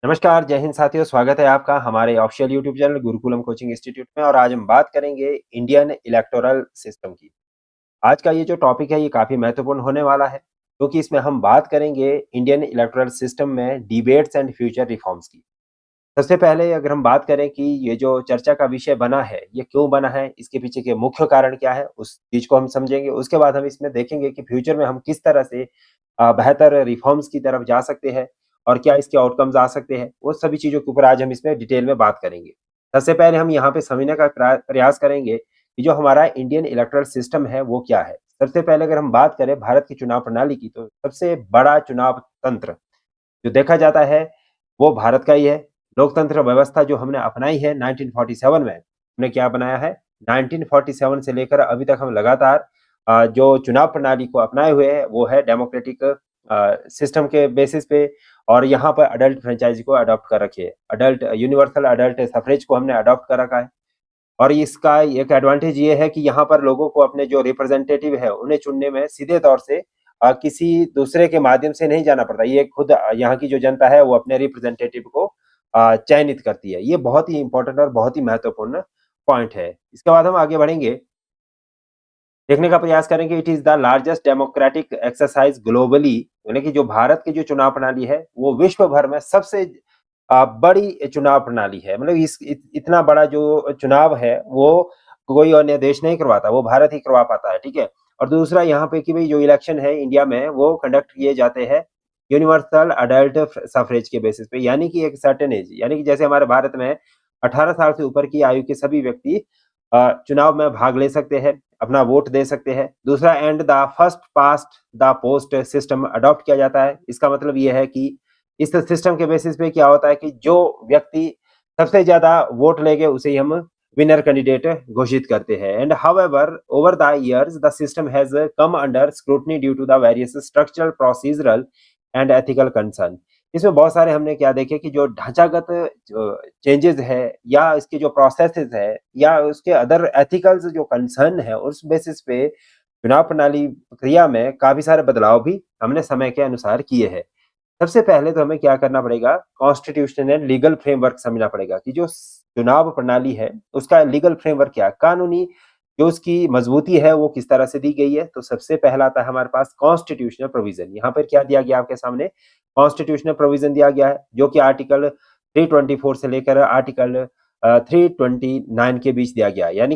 नमस्कार, जय हिंद साथियों, स्वागत है आपका हमारे official YouTube channel Gurukulam coaching institute में और आज हम बात करेंगे इंडियन इलेक्टोरल सिस्टम की। आज का ये जो टॉपिक है ये काफ़ी महत्वपूर्ण होने वाला है, क्योंकि इसमें हम बात करेंगे इंडियन इलेक्टोरल सिस्टम में डिबेट्स एंड फ्यूचर रिफॉर्म्स की। सबसे पहले अगर हम बात करें कि ये जो चर्चा का विषय बना है, ये क्यों बना है, इसके पीछे के मुख्य कारण क्या है, उस चीज़ को हम समझेंगे। उसके बाद हम इसमें देखेंगे कि फ्यूचर में हम किस तरह से बेहतर रिफॉर्म्स की तरफ जा सकते हैं और क्या इसके आउटकम्स आ सकते हैं, वो सभी चीज़ों के ऊपर आज हम इसमें डिटेल में बात करेंगे। सबसे पहले हम यहाँ पे समझने का प्रयास करेंगे कि जो हमारा इंडियन इलेक्टोरल सिस्टम है, वो क्या है? सबसे पहले अगर हम बात करें भारत की चुनाव प्रणाली की, तो सबसे बड़ा चुनाव तंत्र जो देखा जाता है, वो भारत का ही है। लोकतंत्र व्यवस्था जो हमने अपनाई है 1947 में, हमने क्या बनाया है? 1947 से लेकर अभी तक हम लगातार जो चुनाव प्रणाली को अपनाए हुए हैं, वो है डेमोक्रेटिक सिस्टम के बेसिस पे और यहाँ पर अडल्ट फ्रेंचाइज़ी को अडॉप्ट कर रखी है। अडल्ट यूनिवर्सल अडल्ट सफ़्रेज को हमने अडॉप्ट कर रखा है और इसका एक एडवांटेज ये है कि यहाँ पर लोगों को अपने जो रिप्रेजेंटेटिव है, उन्हें चुनने में सीधे तौर से किसी दूसरे के माध्यम से नहीं जाना पड़ता। ये खुद यहाँ की जो जनता है, वो अपने रिप्रेजेंटेटिव को चयनित करती है। ये बहुत ही इम्पोर्टेंट और बहुत ही महत्वपूर्ण पॉइंट है। इसके बाद हम आगे बढ़ेंगे, देखने का प्रयास करेंगे it is the largest democratic exercise globally, यानी कि जो भारत की जो चुनाव प्रणाली है, वो विश्व भर में सबसे बड़ी चुनाव प्रणाली है। मतलब इस इतना बड़ा जो चुनाव है, वो कोई अन्य देश नहीं करवाता, वो भारत ही करवा पाता है, ठीक है? और दूसरा यहाँ पे कि भई जो इलेक्शन है इंडिया में, वो कंडक्ट किए जाते हैं यूनिवर्सल अडल्ट सफ़्रेज के बेसिस पे, यानी कि एक सर्टेन एज, यानी कि जैसे हमारे भारत में 18 साल से ऊपर की आयु के सभी व्यक्ति चुनाव में भाग ले सकते हैं, अपना वोट दे सकते हैं। दूसरा and the first past the post system adopt किया जाता है। इसका मतलब ये है कि इस सिस्टम के बेसिस पे क्या होता है कि जो व्यक्ति सबसे ज़्यादा वोट लेंगे उसे ही हम विनर कैंडिडेट घोषित करते हैं। And however over the years the system has come under scrutiny due to the various structural, procedural and ethical concern. इसमें बहुत सारे हमने क्या देखे कि जो ढांचागत जो चेंजेस है या इसके जो प्रोसेसेस है या उसके अदर एथिकल्स जो कंसर्न है, उस बेसिस पे चुनाव प्रणाली प्रक्रिया में काफ़ी सारे बदलाव भी हमने समय के अनुसार किए हैं। सबसे पहले तो हमें क्या करना पड़ेगा, कॉन्स्टिट्यूशन एंड लीगल फ्रेमवर्क समझना पड़ेगा कि जो चुनाव प्रणाली है, उसका लीगल फ्रेमवर्क क्या है, कानूनी जो उसकी मजबूती है वो किस तरह से दी गई है। तो सबसे पहला आता है हमारे पास कॉन्स्टिट्यूशनल प्रोविजन। यहाँ पर क्या दिया गया आपके सामने, कॉन्स्टिट्यूशनल प्रोविजन दिया गया है, जो कि आर्टिकल 324 से लेकर आर्टिकल 329 के बीच दिया गया है। यानी